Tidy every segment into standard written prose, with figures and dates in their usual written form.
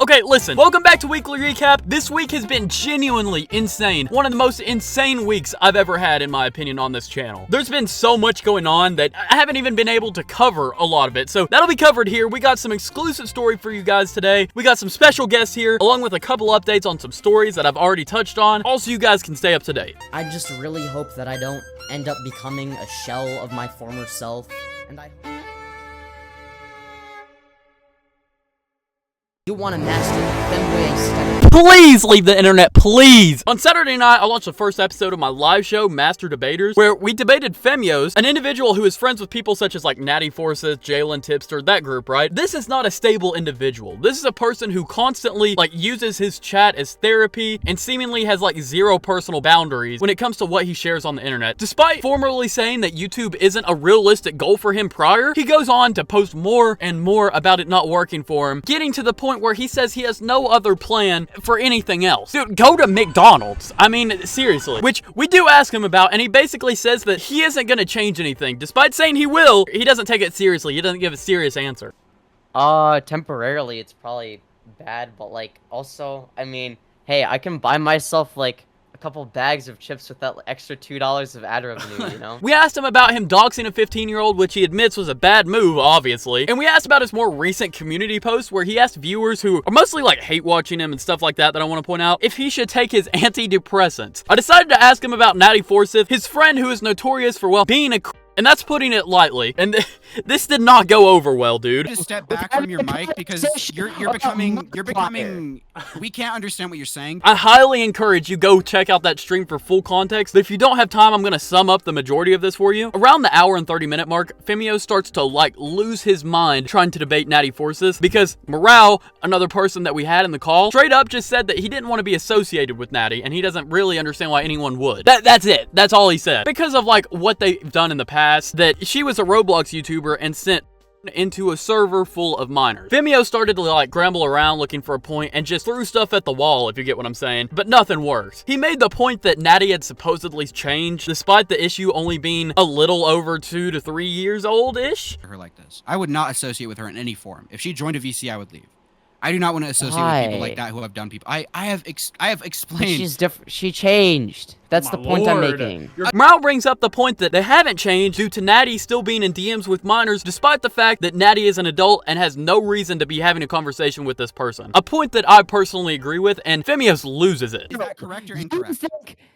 Okay, listen, welcome back to Weekly Recap. This week has been genuinely insane. One of the most insane weeks I've ever had, in my opinion, on this channel. There's been so much going on that I haven't even been able to cover a lot of it, so that'll be covered here. We got some exclusive story for you guys today. We got some special guests here, along with a couple updates on some stories that I've already touched on, also you guys can stay up to date. I just really hope that I don't end up becoming a shell of my former self, and you want to master Femyoz. Please leave the internet, please! On Saturday night, I launched the first episode of my live show, Master Debaters, where we debated Femyoz, an individual who is friends with people such as like Natty Forces, Jalen Tipster, that group, right? This is not a stable individual. This is a person who constantly like uses his chat as therapy and seemingly has like zero personal boundaries when it comes to what he shares on the internet. Despite formerly saying that YouTube isn't a realistic goal for him prior, he goes on to post more and more about it not working for him, getting to the point where he says he has no other plan for anything else. Dude, go to McDonald's. I mean, seriously. Which we do ask him about, and he basically says that he isn't going to change anything. Despite saying he will, he doesn't take it seriously. He doesn't give a serious answer. Temporarily, it's probably bad, but, like, also, I mean, hey, I can buy myself, like, a couple bags of chips with that extra $2 of ad revenue, you know? We asked him about him doxing a 15-year-old, which he admits was a bad move, obviously. And we asked about his more recent community post where he asked viewers who are mostly like hate watching him and stuff like that I want to point out, if he should take his antidepressants. I decided to ask him about Natty Forces, his friend who is notorious for, well, being a and that's putting it lightly. And this did not go over well, dude. Just step back from your mic because you're becoming we can't understand what you're saying. I highly encourage you go check out that stream for full context. But if you don't have time, I'm going to sum up the majority of this for you. Around the hour and 30-minute mark, Femyoz starts to like lose his mind trying to debate Natty Forces because Morale, another person that we had in the call, straight up just said that he didn't want to be associated with Natty and he doesn't really understand why anyone would. That's it. That's all he said. Because of like what they've done in the past, that she was a Roblox YouTuber and sent into a server full of minors. Femyoz started to like scramble around looking for a point and just threw stuff at the wall, if you get what I'm saying, but nothing worked. He made the point that Natty had supposedly changed despite the issue only being a little over 2 to 3 years old-ish. Her like this. I would not associate with her in any form. If she joined a VC, I would leave. I do not want to associate with people like that who have done people. I have explained. She's different. She changed. That's the point I'm making. Morale brings up the point that they haven't changed due to Natty still being in DMs with minors, despite the fact that Natty is an adult and has no reason to be having a conversation with this person. A point that I personally agree with, and Femyoz loses it. Is that correct or incorrect?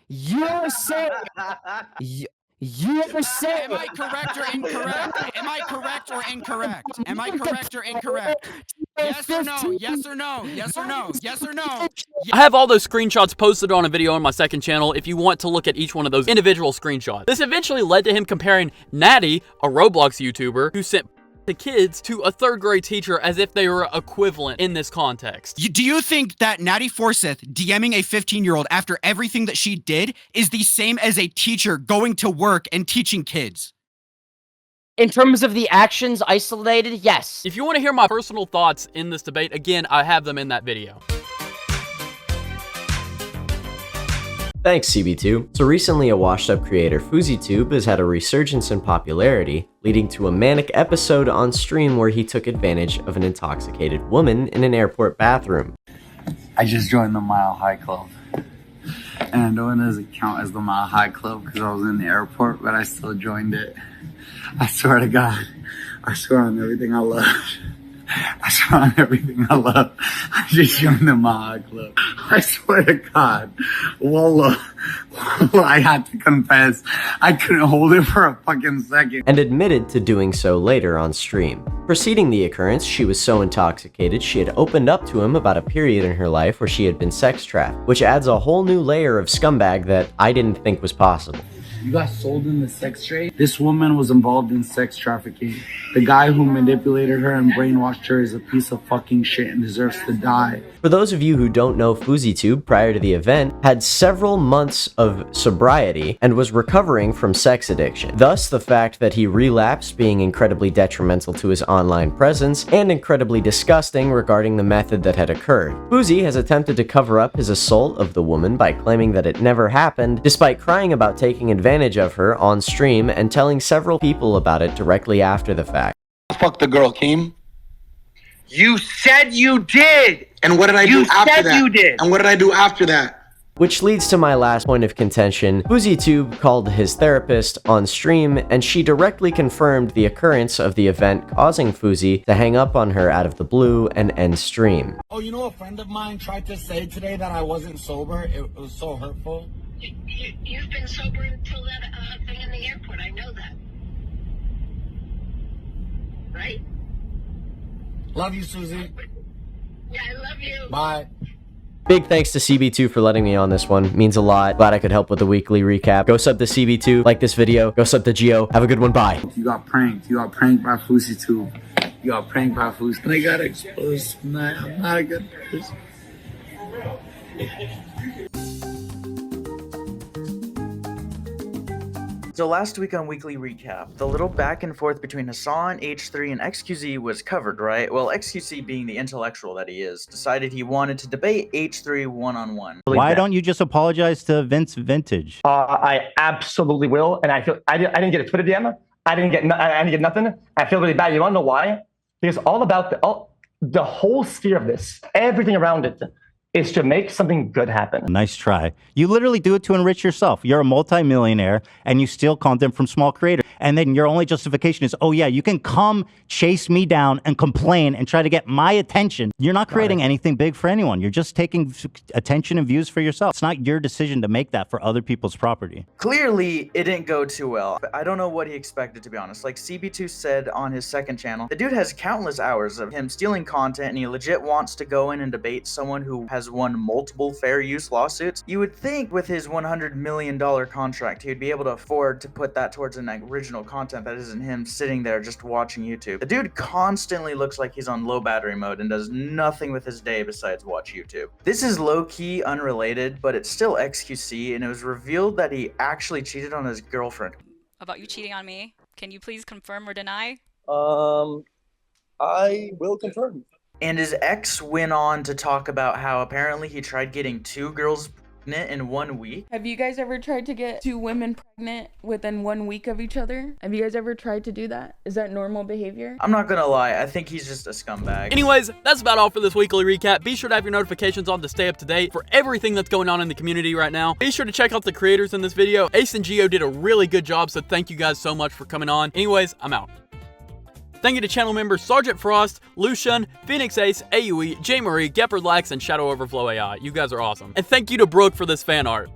You're saying. You're saying. Am I correct or incorrect? Am I correct or incorrect? Am I correct or incorrect? Yes or no? Yes or no? Yes or no? Yes or no? I have all those screenshots posted on a video on my second channel if you want to look at each one of those individual screenshots. This eventually led to him comparing Natty, a Roblox YouTuber, who sent the kids to a 3rd grade teacher as if they were equivalent in this context. Do you think that Natty Forsyth DMing a 15-year-old after everything that she did is the same as a teacher going to work and teaching kids? In terms of the actions isolated, yes. If you want to hear my personal thoughts in this debate, again, I have them in that video. Thanks, CB2. So recently, a washed-up creator, Fouseytube, has had a resurgence in popularity, leading to a manic episode on stream where he took advantage of an intoxicated woman in an airport bathroom. I just joined the Mile High Club. And I know it doesn't count as the Mile High Club because I was in the airport, but I still joined it. I swear to God, I swear on everything I love. I swear on everything I love. I just joined the Mile High Club. I swear to God. Wallah, I had to confess. I couldn't hold it for a fucking second. And admitted to doing so later on stream. Preceding the occurrence, she was so intoxicated she had opened up to him about a period in her life where she had been sex trafficked, which adds a whole new layer of scumbag that I didn't think was possible. You got sold in the sex trade? This woman was involved in sex trafficking. The guy who manipulated her and brainwashed her is a piece of fucking shit and deserves to die. For those of you who don't know, Fouseytube, prior to the event, had several months of sobriety and was recovering from sex addiction. Thus, the fact that he relapsed being incredibly detrimental to his online presence and incredibly disgusting regarding the method that had occurred. Fousey has attempted to cover up his assault of the woman by claiming that it never happened, despite crying about taking advantage of her on stream and telling several people about it directly after the fact. Fuck the girl, Keem. You said you did. And what did I do after said that? you did. And what did I do after that? Which leads to my last point of contention. Fouseytube called his therapist on stream, and she directly confirmed the occurrence of the event, causing Fousey to hang up on her out of the blue and end stream. Oh, you know, a friend of mine tried to say today that I wasn't sober. It was so hurtful. You've been sober until that thing in the airport. I know that. Right? Love you, Susie. Yeah, I love you. Bye. Big thanks to CB2 for letting me on this one. Means a lot. Glad I could help with the weekly recap. Go sub to CB2, like this video. Go sub to Geo. Have a good one. Bye. You got pranked. You got pranked by Fouseytube. You got pranked by Fousey. And I got exposed tonight. I'm not a good person. So last week on Weekly Recap, the little back and forth between Hassan, H3, and xQc was covered, right? Well, xQc, being the intellectual that he is, decided he wanted to debate H3 one-on-one. Why don't you just apologize to Vince Vintage? I absolutely will, and I feel I didn't get a Twitter DM. I didn't get nothing. I feel really bad. You want to know why? Because all about the whole sphere of this, everything around it, is to make something good happen. Nice try. You literally do it to enrich yourself. You're a multimillionaire and you steal content from small creators. And then your only justification is, oh yeah, you can come chase me down and complain and try to get my attention. You're not creating anything big for anyone. You're just taking attention and views for yourself. It's not your decision to make that for other people's property. Clearly, it didn't go too well. I don't know what he expected, to be honest. Like CB2 said on his second channel, the dude has countless hours of him stealing content and he legit wants to go in and debate someone who has won multiple fair use lawsuits. You would think with his $100 million contract, he would be able to afford to put that towards an original content that isn't him sitting there just watching YouTube. The dude constantly looks like he's on low battery mode and does nothing with his day besides watch YouTube. This is low-key unrelated, but it's still xQc, and it was revealed that he actually cheated on his girlfriend. About you cheating on me, can you please confirm or deny? I will confirm. And his ex went on to talk about how apparently he tried getting 2 girls pregnant in 1 week. Have you guys ever tried to get 2 women pregnant within 1 week of each other? Have you guys ever tried to do that? Is that normal behavior? I'm not gonna lie, I think he's just a scumbag. Anyways, that's about all for this weekly recap. Be sure to have your notifications on to stay up to date for everything that's going on in the community right now. Be sure to check out the creators in this video. Ace and Geo did a really good job, so thank you guys so much for coming on. Anyways, I'm out. Thank you to channel members Sergeant Frost, Lucian, Phoenix Ace, AUE, J Marie, Gepard Lax, and Shadow Overflow AI. You guys are awesome. And thank you to Brooke for this fan art.